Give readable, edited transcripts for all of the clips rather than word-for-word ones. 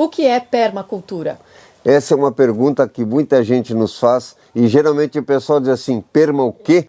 O que é permacultura? Essa é uma pergunta que muita gente nos faz e geralmente o pessoal diz assim, perma o quê?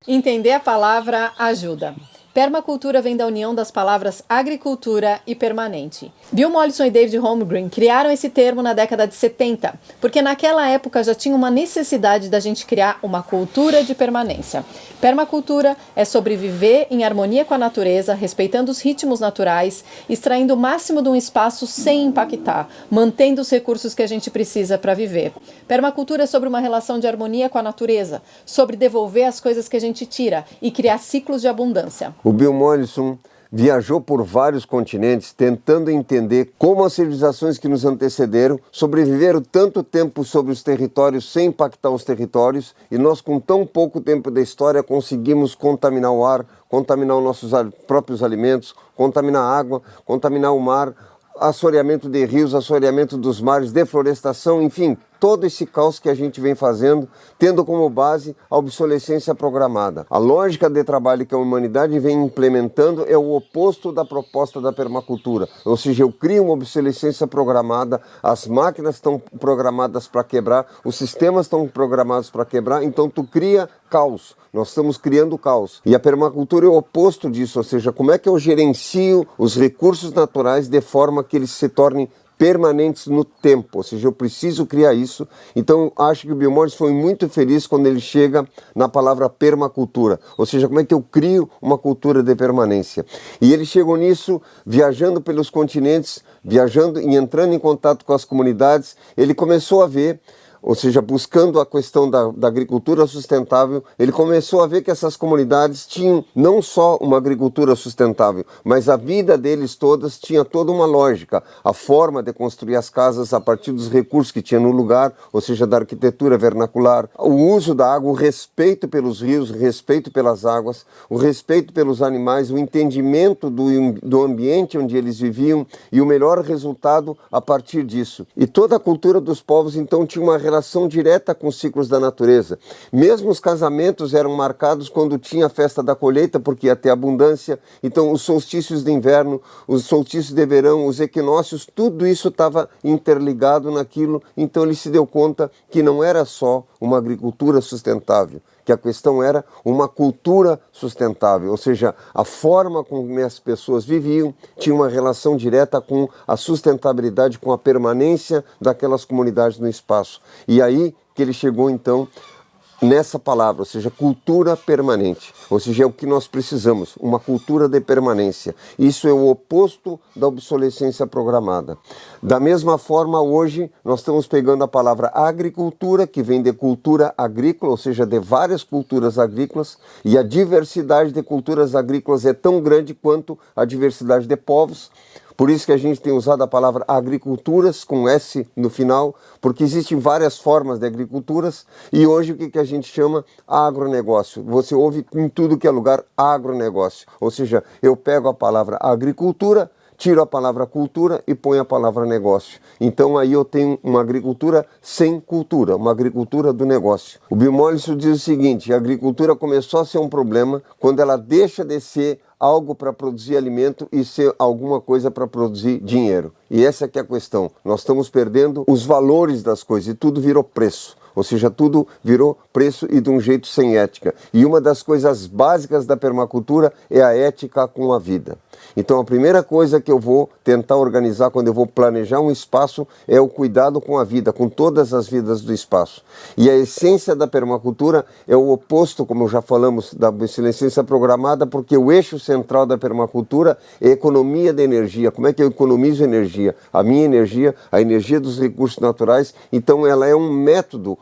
Entender a palavra ajuda. Permacultura vem da união das palavras agricultura e permanente. Bill Mollison e David Holmgren criaram esse termo na década de 70, porque naquela época já tinha uma necessidade da gente criar uma cultura de permanência. Permacultura é sobreviver em harmonia com a natureza, respeitando os ritmos naturais, extraindo o máximo de um espaço sem impactar, mantendo os recursos que a gente precisa para viver. Permacultura é sobre uma relação de harmonia com a natureza, sobre devolver as coisas que a gente tira e criar ciclos de abundância. O Bill Mollison viajou por vários continentes tentando entender como as civilizações que nos antecederam sobreviveram tanto tempo sobre os territórios sem impactar os territórios e nós com tão pouco tempo da história conseguimos contaminar o ar, contaminar os nossos próprios alimentos, contaminar a água, contaminar o mar, assoreamento de rios, assoreamento dos mares, deflorestação, enfim, todo esse caos que a gente vem fazendo, tendo como base a obsolescência programada. A lógica de trabalho que a humanidade vem implementando é o oposto da proposta da permacultura, ou seja, eu crio uma obsolescência programada, as máquinas estão programadas para quebrar, os sistemas estão programados para quebrar, então tu cria caos. Nós estamos criando caos. E a permacultura é o oposto disso, ou seja, como é que eu gerencio os recursos naturais de forma que eles se tornem permanentes no tempo, ou seja, eu preciso criar isso. Então, acho que o Bill Mollison foi muito feliz quando ele chega na palavra permacultura, ou seja, como é que eu crio uma cultura de permanência. E ele chegou nisso viajando pelos continentes, viajando e entrando em contato com as comunidades, ele começou a ver, ou seja, buscando a questão da agricultura sustentável, ele começou a ver que essas comunidades tinham não só uma agricultura sustentável, mas a vida deles todas tinha toda uma lógica. A forma de construir as casas a partir dos recursos que tinha no lugar, ou seja, da arquitetura vernacular, o uso da água, o respeito pelos rios, o respeito pelas águas, o respeito pelos animais, o entendimento do ambiente onde eles viviam e o melhor resultado a partir disso. E toda a cultura dos povos, então, tinha uma relação direta com os ciclos da natureza. Mesmo os casamentos eram marcados quando tinha a festa da colheita, porque ia ter abundância. Então, os solstícios de inverno, os solstícios de verão, os equinócios, tudo isso estava interligado naquilo. Então, ele se deu conta que não era só uma agricultura sustentável, que a questão era uma cultura sustentável, ou seja, a forma como as pessoas viviam tinha uma relação direta com a sustentabilidade, com a permanência daquelas comunidades no espaço. E aí que ele chegou então nessa palavra, ou seja, cultura permanente, ou seja, é o que nós precisamos, uma cultura de permanência. Isso é o oposto da obsolescência programada. Da mesma forma, hoje, nós estamos pegando a palavra agricultura, que vem de cultura agrícola, ou seja, de várias culturas agrícolas, e a diversidade de culturas agrícolas é tão grande quanto a diversidade de povos. Por isso que a gente tem usado a palavra agriculturas com S no final, porque existem várias formas de agriculturas e hoje o que a gente chama agronegócio. Você ouve em tudo que é lugar agronegócio, ou seja, eu pego a palavra agricultura, tiro a palavra cultura e ponho a palavra negócio. Então aí eu tenho uma agricultura sem cultura, uma agricultura do negócio. O Bill Mollison diz o seguinte, a agricultura começou a ser um problema quando ela deixa de ser algo para produzir alimento e ser alguma coisa para produzir dinheiro. E essa que é a questão. Nós estamos perdendo os valores das coisas e tudo virou preço. Ou seja, tudo virou preço e de um jeito sem ética. E uma das coisas básicas da permacultura é a ética com a vida. Então a primeira coisa que eu vou tentar organizar quando eu vou planejar um espaço é o cuidado com a vida, com todas as vidas do espaço. E a essência da permacultura é o oposto, como já falamos, da obsolescência programada, porque o eixo central da permacultura é a economia de energia. Como é que eu economizo energia? A minha energia, a energia dos recursos naturais. Então ela é um método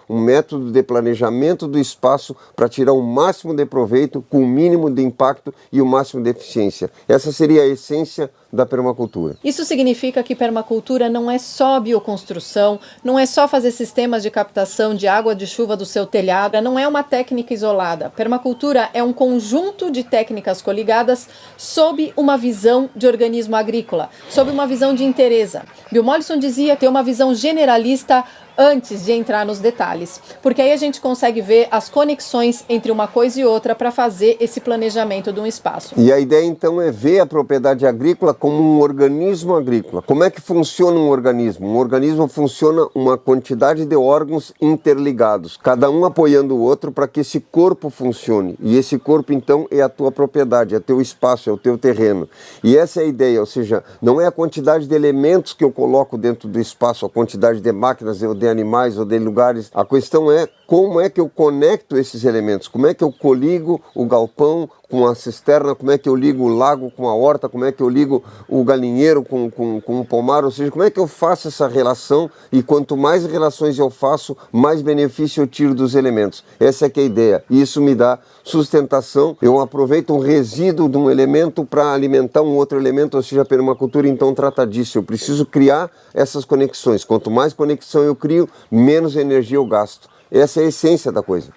de planejamento do espaço para tirar o máximo de proveito com o mínimo de impacto e o máximo de eficiência. Essa seria a essência da permacultura. Isso significa que permacultura não é só bioconstrução, não é só fazer sistemas de captação de água de chuva do seu telhado, não é uma técnica isolada. Permacultura é um conjunto de técnicas coligadas sob uma visão de organismo agrícola, sob uma visão de inteireza. Bill Mollison dizia ter uma visão generalista antes de entrar nos detalhes, porque aí a gente consegue ver as conexões entre uma coisa e outra para fazer esse planejamento de um espaço. E a ideia então é ver a propriedade agrícola como um organismo agrícola. Como é que funciona um organismo? Um organismo funciona uma quantidade de órgãos interligados, cada um apoiando o outro para que esse corpo funcione. E esse corpo então é a tua propriedade, é teu espaço, é o teu terreno. E essa é a ideia, ou seja, não é a quantidade de elementos que eu coloco dentro do espaço, a quantidade de máquinas ou de animais ou de lugares. A questão é como é que eu conecto esses elementos, como é que eu coligo o galpão com a cisterna, como é que eu ligo o lago com a horta, como é que eu ligo o galinheiro com o pomar, ou seja, como é que eu faço essa relação, e quanto mais relações eu faço, mais benefício eu tiro dos elementos. Essa é que é a ideia, e isso me dá sustentação. Eu aproveito um resíduo de um elemento para alimentar um outro elemento, ou seja, a permacultura então trata disso. Eu preciso criar essas conexões, quanto mais conexão eu crio, menos energia eu gasto. Essa é a essência da coisa.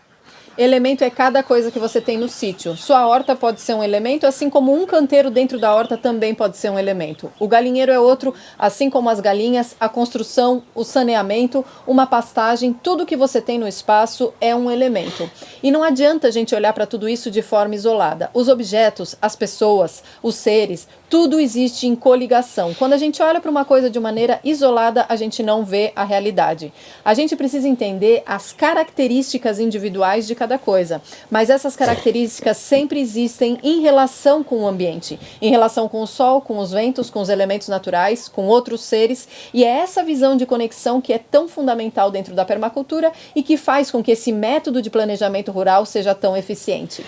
Elemento é cada coisa que você tem no sítio. Sua horta pode ser um elemento, assim como um canteiro dentro da horta também pode ser um elemento. O galinheiro é outro, assim como as galinhas, a construção, o saneamento, uma pastagem, tudo que você tem no espaço é um elemento. E não adianta a gente olhar para tudo isso de forma isolada. Os objetos, as pessoas, os seres, tudo existe em coligação. Quando a gente olha para uma coisa de maneira isolada, a gente não vê a realidade. A gente precisa entender as características individuais de cada coisa, mas essas características sempre existem em relação com o ambiente, em relação com o sol, com os ventos, com os elementos naturais, com outros seres, e é essa visão de conexão que é tão fundamental dentro da permacultura e que faz com que esse método de planejamento rural seja tão eficiente.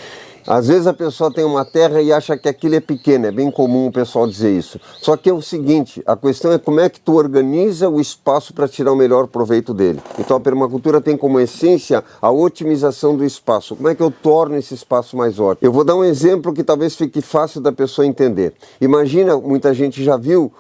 Às vezes a pessoa tem uma terra e acha que aquilo é pequeno, é bem comum o pessoal dizer isso. Só que é o seguinte, a questão é como é que tu organiza o espaço para tirar o melhor proveito dele. Então a permacultura tem como essência a otimização do espaço. Como é que eu torno esse espaço mais ótimo? Eu vou dar um exemplo que talvez fique fácil da pessoa entender. Imagina, muita gente já viu,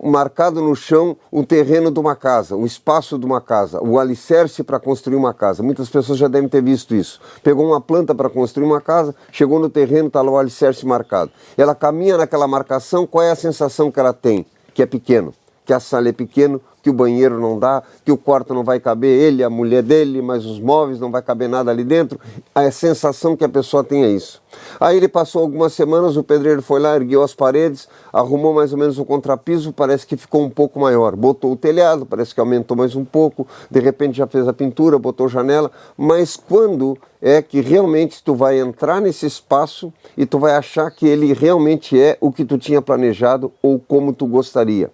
marcado no chão o terreno de uma casa, o espaço de uma casa, o alicerce para construir uma casa. Muitas pessoas já devem ter visto isso. Pegou uma planta para construir uma casa, chegou no terreno, está lá o alicerce marcado. Ela caminha naquela marcação, qual é a sensação que ela tem? Que é pequeno, que a sala é pequeno, que o banheiro não dá, que o quarto não vai caber ele, a mulher dele, mas os móveis, não vai caber nada ali dentro. A sensação que a pessoa tem é isso. Aí ele passou algumas semanas, o pedreiro foi lá, ergueu as paredes, arrumou mais ou menos o contrapiso, parece que ficou um pouco maior. Botou o telhado, parece que aumentou mais um pouco, de repente já fez a pintura, botou janela, mas quando é que realmente tu vai entrar nesse espaço e tu vai achar que ele realmente é o que tu tinha planejado ou como tu gostaria?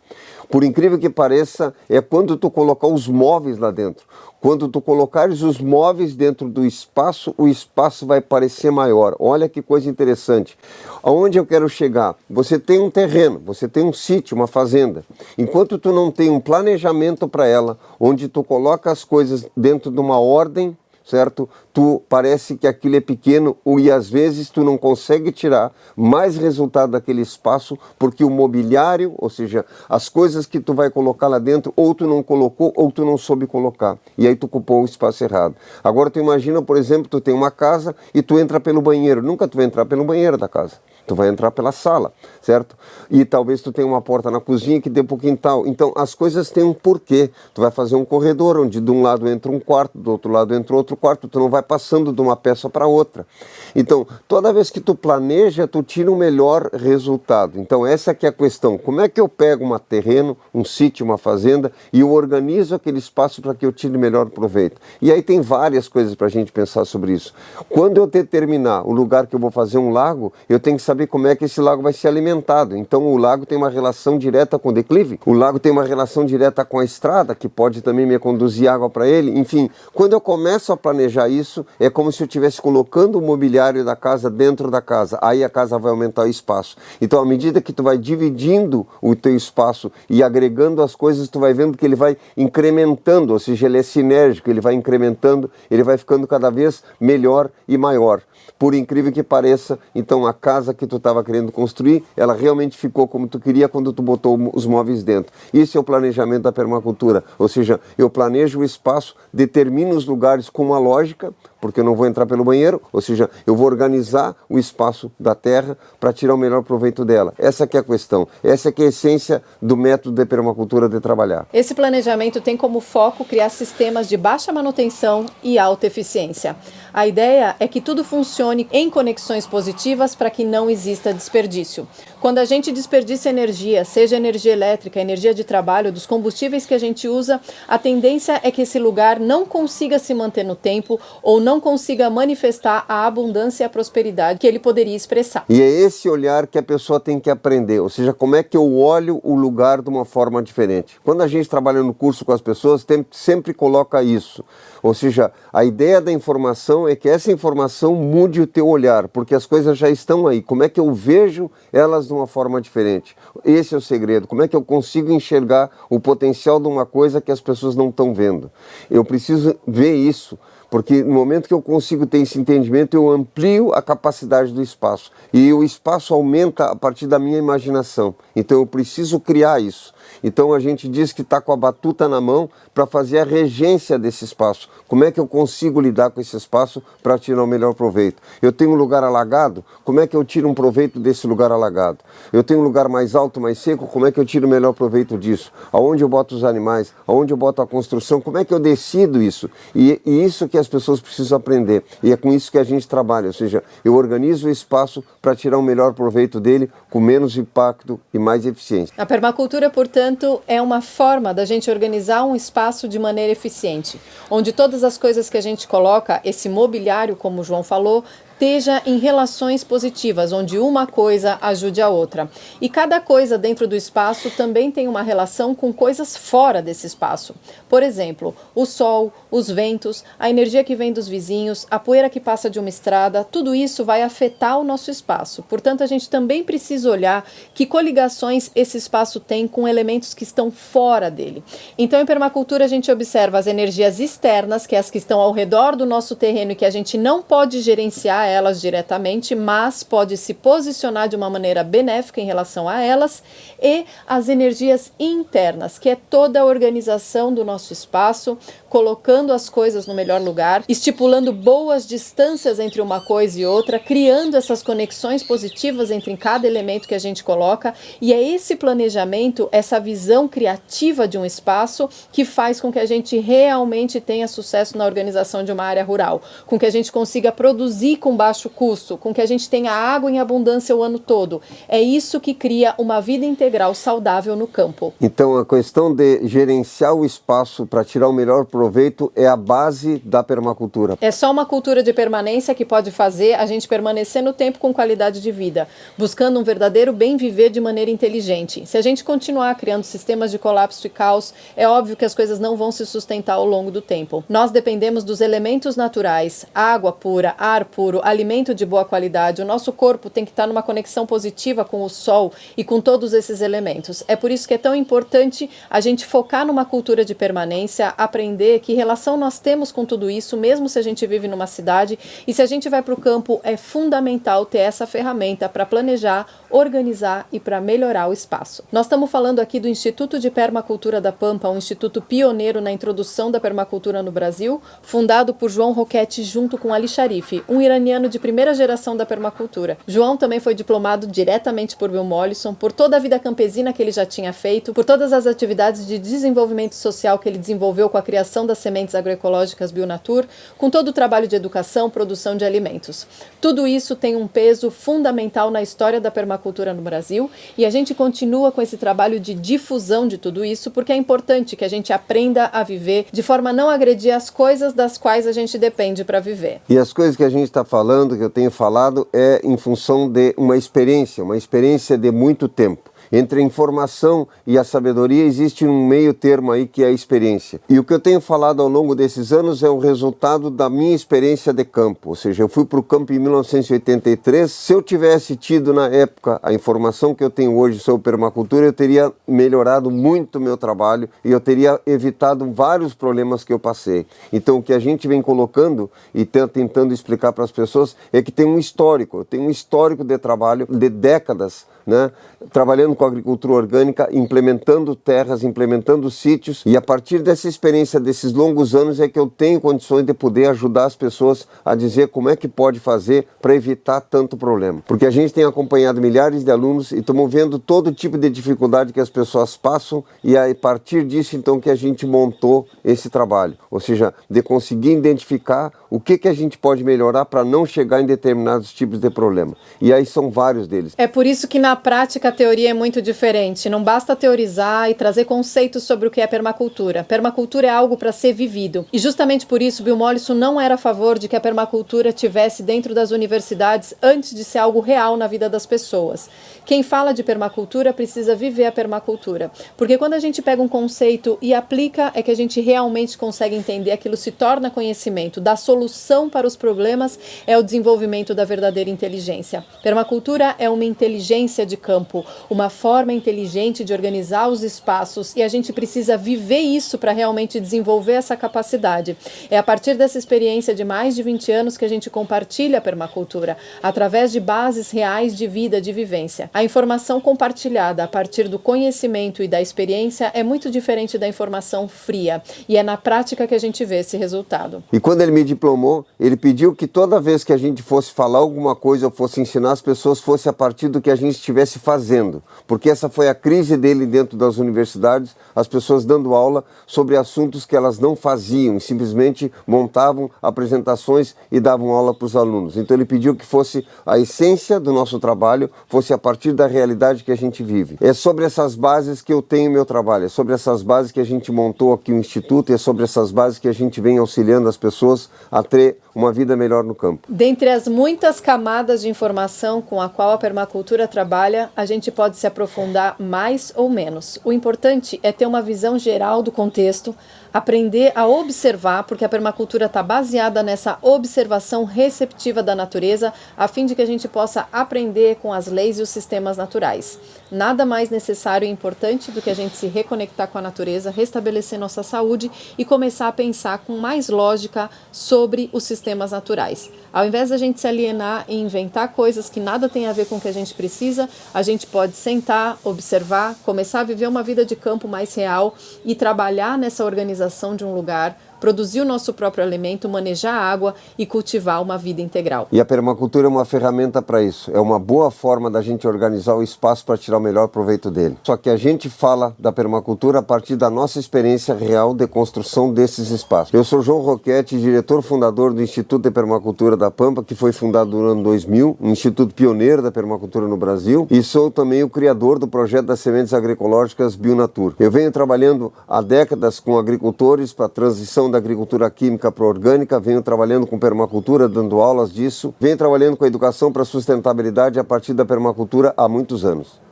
Por incrível que pareça, é quando tu colocar os móveis lá dentro. Quando tu colocares os móveis dentro do espaço, o espaço vai parecer maior. Olha que coisa interessante. Aonde eu quero chegar? Você tem um terreno, você tem um sítio, uma fazenda. Enquanto tu não tem um planejamento para ela, onde tu coloca as coisas dentro de uma ordem, certo? Tu parece que aquilo é pequeno e às vezes tu não consegue tirar mais resultado daquele espaço porque o mobiliário, ou seja, as coisas que tu vai colocar lá dentro, ou tu não colocou ou tu não soube colocar. E aí tu ocupou o espaço errado. Agora tu imagina, por exemplo, tu tem uma casa e tu entra pelo banheiro. Nunca tu vai entrar pelo banheiro da casa. Tu vai entrar pela sala, certo? E talvez tu tenha uma porta na cozinha que dê pro quintal. Então as coisas têm um porquê. Tu vai fazer um corredor onde de um lado entra um quarto, do outro lado entra outro quarto, tu não vai passando de uma peça para outra. Então, toda vez que tu planeja, tu tira o melhor resultado. Então essa que é a questão. Como é que eu pego um terreno, um sítio, uma fazenda e eu organizo aquele espaço para que eu tire o melhor proveito? E aí tem várias coisas para a gente pensar sobre isso. Quando eu determinar o lugar que eu vou fazer um lago, eu tenho que saber como é que esse lago vai ser alimentado. Então o lago tem uma relação direta com o declive, o lago tem uma relação direta com a estrada, que pode também me conduzir água para ele. Enfim, quando eu começo a planejar isso, é como se eu estivesse colocando o mobiliário da casa dentro da casa. Aí a casa vai aumentar o espaço. Então, à medida que tu vai dividindo o teu espaço e agregando as coisas, tu vai vendo que ele vai incrementando, ou seja, ele é sinérgico, ele vai incrementando, ele vai ficando cada vez melhor e maior. Por incrível que pareça, então a casa que tu estava querendo construir, ela realmente ficou como tu queria quando tu botou os móveis dentro. Isso é o planejamento da permacultura, ou seja, eu planejo o espaço, determino os lugares com uma lógica, porque eu não vou entrar pelo banheiro, ou seja, eu vou organizar o espaço da terra para tirar o melhor proveito dela. Essa que é a questão, essa que é a essência do método de permacultura de trabalhar. Esse planejamento tem como foco criar sistemas de baixa manutenção e alta eficiência. A ideia é que tudo funcione em conexões positivas para que não exista desperdício. Quando a gente desperdiça energia, seja energia elétrica, energia de trabalho, dos combustíveis que a gente usa, a tendência é que esse lugar não consiga se manter no tempo ou não consiga manifestar a abundância e a prosperidade que ele poderia expressar. E é esse olhar que a pessoa tem que aprender, ou seja, como é que eu olho o lugar de uma forma diferente. Quando a gente trabalha no curso com as pessoas, sempre coloca isso. Ou seja, a ideia da informação é que essa informação mude o teu olhar, porque as coisas já estão aí. Como é que eu vejo elas de uma forma diferente? Esse é o segredo. Como é que eu consigo enxergar o potencial de uma coisa que as pessoas não estão vendo? Eu preciso ver isso. Porque no momento que eu consigo ter esse entendimento, eu amplio a capacidade do espaço. E o espaço aumenta a partir da minha imaginação. Então eu preciso criar isso. Então a gente diz que está com a batuta na mão para fazer a regência desse espaço. Como é que eu consigo lidar com esse espaço para tirar o melhor proveito? Eu tenho um lugar alagado, como é que eu tiro um proveito desse lugar alagado? Eu tenho um lugar mais alto, mais seco, como é que eu tiro o melhor proveito disso? Aonde eu boto os animais? Aonde eu boto a construção? Como é que eu decido isso? E isso que as pessoas precisam aprender. E é com isso que a gente trabalha, ou seja, eu organizo o espaço para tirar o melhor proveito dele com menos impacto e mais eficiência. A permacultura, portanto, é uma forma da gente organizar um espaço de maneira eficiente, onde todas as coisas que a gente coloca, esse mobiliário, como o João falou, esteja em relações positivas, onde uma coisa ajude a outra. E cada coisa dentro do espaço também tem uma relação com coisas fora desse espaço. Por exemplo, o sol, os ventos, a energia que vem dos vizinhos, a poeira que passa de uma estrada, tudo isso vai afetar o nosso espaço. Portanto, a gente também precisa olhar que coligações esse espaço tem com elementos que estão fora dele. Então, em permacultura, a gente observa as energias externas, que é as que estão ao redor do nosso terreno e que a gente não pode gerenciar elas diretamente, mas pode se posicionar de uma maneira benéfica em relação a elas, e as energias internas, que é toda a organização do nosso espaço, colocando as coisas no melhor lugar, estipulando boas distâncias entre uma coisa e outra, criando essas conexões positivas entre cada elemento que a gente coloca, e é esse planejamento, essa visão criativa de um espaço que faz com que a gente realmente tenha sucesso na organização de uma área rural, com que a gente consiga produzir com baixo custo, com que a gente tenha água em abundância o ano todo. É isso que cria uma vida integral saudável no campo. Então a questão de gerenciar o espaço para tirar o melhor proveito é a base da permacultura. É só uma cultura de permanência que pode fazer a gente permanecer no tempo com qualidade de vida, buscando um verdadeiro bem viver de maneira inteligente. Se a gente continuar criando sistemas de colapso e caos, é óbvio que as coisas não vão se sustentar ao longo do tempo. Nós dependemos dos elementos naturais, água pura, ar puro, alimento de boa qualidade. O nosso corpo tem que estar numa conexão positiva com o sol e com todos esses elementos. É por isso que é tão importante a gente focar numa cultura de permanência, aprender que relação nós temos com tudo isso, mesmo se a gente vive numa cidade, e se a gente vai para o campo, é fundamental ter essa ferramenta para planejar, organizar e para melhorar o espaço. Nós estamos falando aqui do Instituto de Permacultura da Pampa, um instituto pioneiro na introdução da permacultura no Brasil, fundado por João Roquette junto com Ali Sharif, um iraniano de primeira geração da permacultura. João também foi diplomado diretamente por Bill Mollison, por toda a vida campesina que ele já tinha feito, por todas as atividades de desenvolvimento social que ele desenvolveu com a criação das sementes agroecológicas Bionatur, com todo o trabalho de educação, produção de alimentos. Tudo isso tem um peso fundamental na história da permacultura no Brasil, e a gente continua com esse trabalho de difusão de tudo isso, porque é importante que a gente aprenda a viver de forma a não agredir as coisas das quais a gente depende para viver. E as coisas que a gente está falando, que eu tenho falado, é em função de uma experiência de muito tempo. Entre a informação e a sabedoria existe um meio termo aí que é a experiência. E o que eu tenho falado ao longo desses anos é o resultado da minha experiência de campo. Ou seja, eu fui para o campo em 1983. Se eu tivesse tido na época a informação que eu tenho hoje sobre permacultura, eu teria melhorado muito o meu trabalho e eu teria evitado vários problemas que eu passei. Então o que a gente vem colocando e tentando explicar para as pessoas é que tem um histórico. Eu tenho um histórico de trabalho de décadas, né, trabalhando com agricultura orgânica, implementando terras, implementando sítios, e a partir dessa experiência desses longos anos é que eu tenho condições de poder ajudar as pessoas a dizer como é que pode fazer para evitar tanto problema. Porque a gente tem acompanhado milhares de alunos e estamos vendo todo tipo de dificuldade que as pessoas passam, e é a partir disso então que a gente montou esse trabalho, ou seja, de conseguir identificar o que a gente pode melhorar para não chegar em determinados tipos de problema. E aí são vários deles. É por isso que na prática a teoria é muito diferente. Não basta teorizar e trazer conceitos sobre o que é permacultura. Permacultura é algo para ser vivido. E justamente por isso Bill Mollison não era a favor de que a permacultura tivesse dentro das universidades antes de ser algo real na vida das pessoas. Quem fala de permacultura precisa viver a permacultura. Porque quando a gente pega um conceito e aplica, é que a gente realmente consegue entender, aquilo se torna conhecimento. Da solução para os problemas é o desenvolvimento da verdadeira inteligência. Permacultura é uma inteligência de campo, uma forma inteligente de organizar os espaços, e a gente precisa viver isso para realmente desenvolver essa capacidade. É a partir dessa experiência de mais de 20 anos que a gente compartilha a permacultura, através de bases reais de vida, de vivência. A informação compartilhada a partir do conhecimento e da experiência é muito diferente da informação fria, e é na prática que a gente vê esse resultado. E quando ele me diplomou, ele pediu que toda vez que a gente fosse falar alguma coisa ou fosse ensinar as pessoas, fosse a partir do que a gente estivesse fazendo, porque essa foi a crise dele dentro das universidades, as pessoas dando aula sobre assuntos que elas não faziam, simplesmente montavam apresentações e davam aula para os alunos. Então ele pediu que fosse a essência do nosso trabalho, fosse a partir da realidade que a gente vive. É sobre essas bases que eu tenho meu trabalho, é sobre essas bases que a gente montou aqui o Instituto, e é sobre essas bases que a gente vem auxiliando as pessoas a ter uma vida melhor no campo. Dentre as muitas camadas de informação com a qual a permacultura trabalha, a gente pode se aprofundar mais ou menos. O importante é ter uma visão geral do contexto, aprender a observar, porque a permacultura está baseada nessa observação receptiva da natureza, a fim de que a gente possa aprender com as leis e os sistemas naturais. Nada mais necessário e importante do que a gente se reconectar com a natureza, restabelecer nossa saúde e começar a pensar com mais lógica sobre os sistemas naturais. Ao invés da gente se alienar e inventar coisas que nada tem a ver com o que a gente precisa, a gente pode sentar, observar, começar a viver uma vida de campo mais real e trabalhar nessa organização de um lugar, produzir o nosso próprio alimento, manejar a água e cultivar uma vida integral. E a permacultura é uma ferramenta para isso. É uma boa forma da gente organizar o espaço para tirar o melhor proveito dele. Só que a gente fala da permacultura a partir da nossa experiência real de construção desses espaços. Eu sou João Roquete, diretor fundador do Instituto de Permacultura da Pampa, que foi fundado no ano 2000, um instituto pioneiro da permacultura no Brasil, e sou também o criador do projeto das sementes agroecológicas Bionatur. Eu venho trabalhando há décadas com agricultores para a transição da agricultura química para a orgânica, venho trabalhando com permacultura, dando aulas disso, venho trabalhando com a educação para a sustentabilidade a partir da permacultura há muitos anos.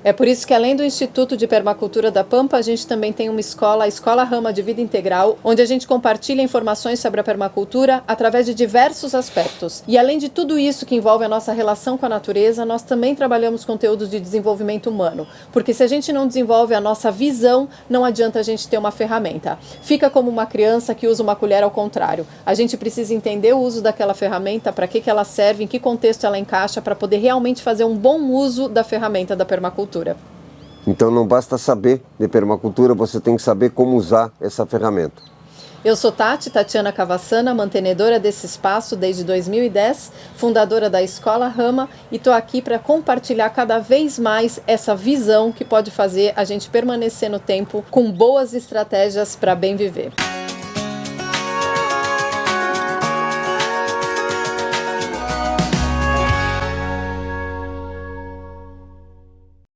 É por isso que, além do Instituto de Permacultura da Pampa, a gente também tem uma escola, a Escola Rama de Vida Integral, onde a gente compartilha informações sobre a permacultura através de diversos aspectos. E além de tudo isso que envolve a nossa relação com a natureza, nós também trabalhamos conteúdos de desenvolvimento humano, porque se a gente não desenvolve a nossa visão, não adianta a gente ter uma ferramenta. Fica como uma criança que usa uma colher ao contrário. A gente precisa entender o uso daquela ferramenta, para que ela serve, em que contexto ela encaixa, para poder realmente fazer um bom uso da ferramenta da permacultura. Então não basta saber de permacultura, você tem que saber como usar essa ferramenta. Eu sou Tatiana Cavassana, mantenedora desse espaço desde 2010, fundadora da Escola Rama, e estou aqui para compartilhar cada vez mais essa visão que pode fazer a gente permanecer no tempo com boas estratégias para bem viver.